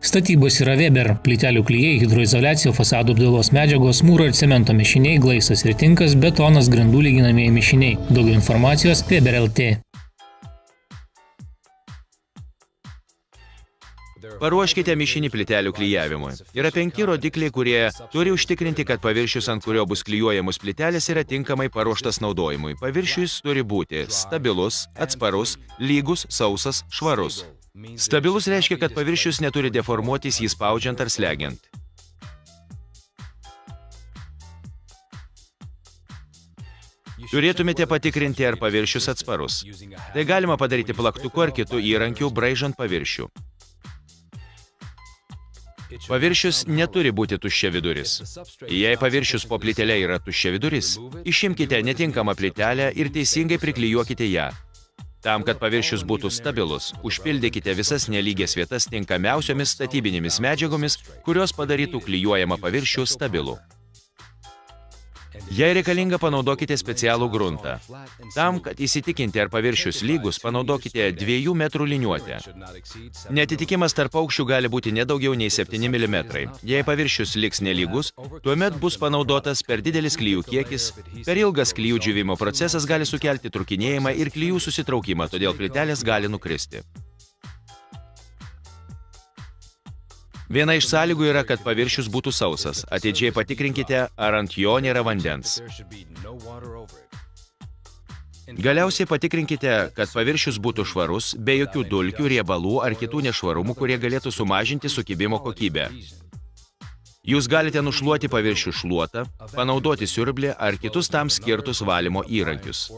Statybos yra Weber, plytelių klijai, hidroizoliacija, fasadų apdailos medžiagos, mūro ir cemento mišiniai, glaistas ir tinkas, betonas, grindų lyginamieji mišiniai. Daugiau informacijos Weber LT. Paruoškite mišinį plytelių klijavimui. Yra 5 rodikliai, kurie turi užtikrinti, kad paviršius, ant kurio bus klijuojamos plytelės, yra tinkamai paruoštas naudojimui. Paviršius turi būti stabilus, atsparus, lygus, sausas, švarus. Stabilus reiškia, kad paviršius neturi deformuotis jį spaudžiant ar slegiant. Turėtumėte patikrinti, ar paviršius atsparus. Tai galima padaryti plaktuku ar kitų įrankių, braižant paviršių. Paviršius neturi būti tuščiaviduris. Jei paviršius po plytele yra tuščiaviduris, išimkite netinkamą plytelę ir teisingai priklijuokite ją. Tam, kad paviršius būtų stabilus, užpildykite visas nelygias vietas tinkamiausiomis statybinėmis medžiagomis, kurios padarytų klijuojamą paviršių stabilų. Jei reikalinga, panaudokite specialų gruntą. Tam, kad įsitikinti, ar paviršius lygus, panaudokite 2 metrų liniuotę. Neatitikimas tarp aukščių gali būti nedaugiau nei 7 mm. Jei paviršius liks nelygus, tuomet bus panaudotas per didelis klijų kiekis. Per ilgas klijų džiūvimo procesas gali sukelti trūkinėjimą ir klijų susitraukimą, todėl plytelės gali nukristi. Viena iš sąlygų yra, kad paviršius būtų sausas. Atidžiai patikrinkite, ar ant jo nėra vandens. Galiausiai patikrinkite, kad paviršius būtų švarus, be jokių dulkių, riebalų ar kitų nešvarumų, kurie galėtų sumažinti sukibimo kokybę. Jūs galite nušluoti paviršių šluotą, panaudoti siurblį ar kitus tam skirtus valymo įrankius.